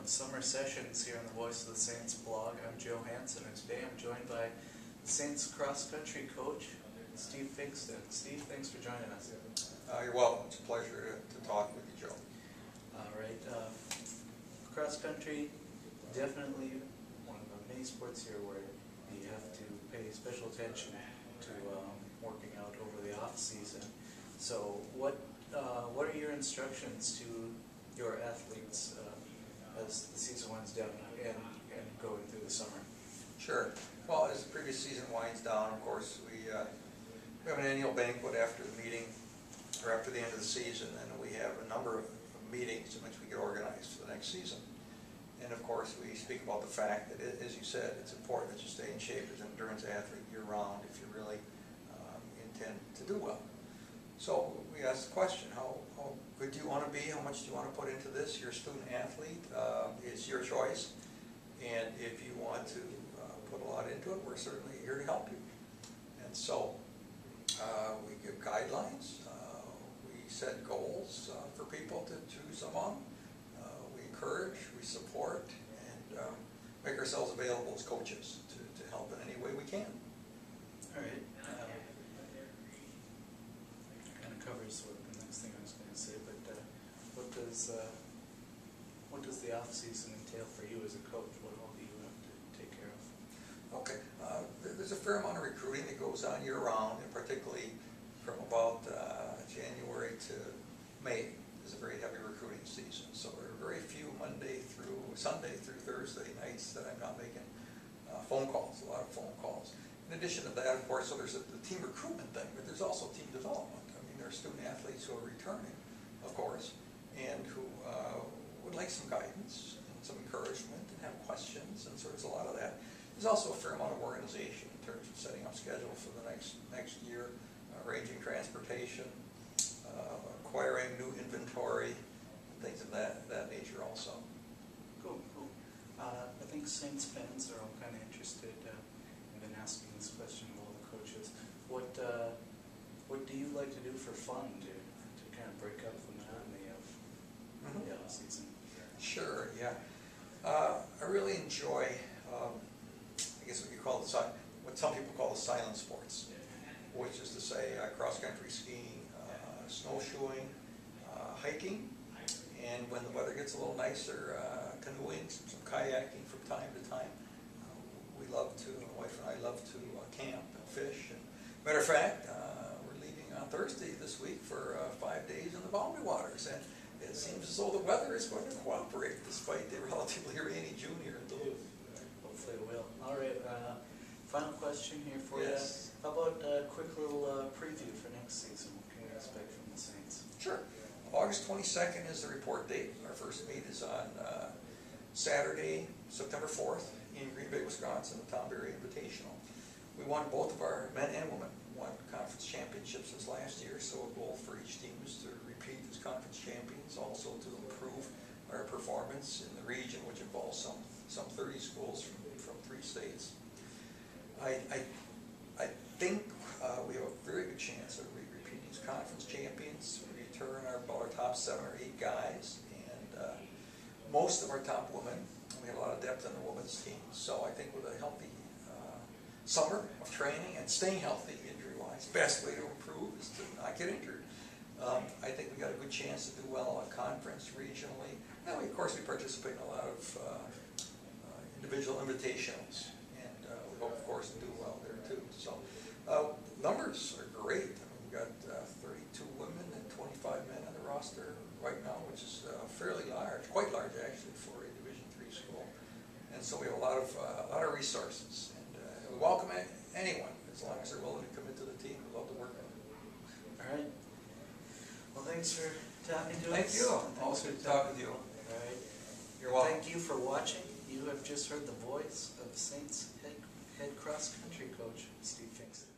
Summer Sessions here on the Voice of the Saints blog. I'm Joe Hansen, and today I'm joined by the Saints cross-country coach, Steve Fingston. Steve, thanks for joining us. You're welcome. It's a pleasure to talk with you, Joe. All right. Cross-country, definitely one of the many sports here where you have to pay special attention to working out over the off-season. So what are your instructions to your athletes as the season winds down and going through the summer? Sure. Well, as the previous season winds down, of course, we have an annual banquet after the meeting, or after the end of the season, and we have a number of meetings in which we get organized for the next season. And of course, we speak about the fact that, as you said, it's important that you stay in shape as an endurance athlete year-round if you really intend to do well. So we ask the question, how good do you want to be? How much do you want to put into this? You're a student athlete. It's your choice. And if you want to put a lot into it, we're certainly here to help you. And so we give guidelines. We set goals for people to choose among. We encourage, we support, and make ourselves available as coaches to help in any way we can. All right. Covers the next thing I was going to say, but what does the off season entail for you as a coach? What all do you have to take care of? Okay, there's a fair amount of recruiting that goes on year round, and particularly from about January to May is a very heavy recruiting season. So there are very few Monday through Sunday through Thursday nights that I'm not making phone calls, a lot of phone calls. In addition to that, of course, so there's the team recruitment thing, but there's also team development. There are student athletes who are returning, of course, and who would like some guidance and some encouragement and have questions, and so there's a lot of that. There's also a fair amount of organization in terms of setting up schedule for the next year, arranging transportation, acquiring new inventory, and things of that nature also. Cool. I think Saints fans are all kind of interested. I've been asking this question of all the coaches. What do you like to do for fun to kind of break up the monotony of the off season? Sure, yeah. I really enjoy, I guess what you call what some people call the silent sports, which is to say cross-country skiing, snowshoeing, hiking, and when the weather gets a little nicer, canoeing, some kayaking from time to time. We love to, my wife and I love to camp and fish. And matter of fact, on Thursday this week for 5 days in the Boundary Waters, and it seems as though the weather is going to cooperate despite the relatively rainy June here in Duluth. Hopefully it will. All right, final question here for you. How about a quick little preview for next season? What can we expect from the Saints? Sure. August 22nd is the report date. Our first meet is on Saturday, September 4th in Green Bay, Wisconsin, the Tom Berry Invitational. We won both of our men and women won conference championships this last year, so a goal for each team is to repeat as conference champions, also to improve our performance in the region, which involves some 30 schools from 3 states. I think we have a very good chance of repeating as conference champions. We return our top 7 or 8 guys, and most of our top women. We have a lot of depth in the women's team, so I think with a healthy summer of training and staying healthy injury-wise, best way to improve is to not get injured. I think we got a good chance to do well on conference regionally. And of course, we participate in a lot of individual invitationals, and we hope, of course, to do well there too. So numbers are great. I mean, we've got 32 women and 25 men on the roster right now, which is fairly large, quite large actually for a Division III school. And so we have a lot of resources. We welcome anyone, as long as they're willing to commit to the team. We'd love to work with them. All right. Well, thanks for talking to us. Thank you. Always good to talk with you. All right. You're welcome. Thank you for watching. You have just heard the voice of Saints head cross-country coach, Steve Fingston.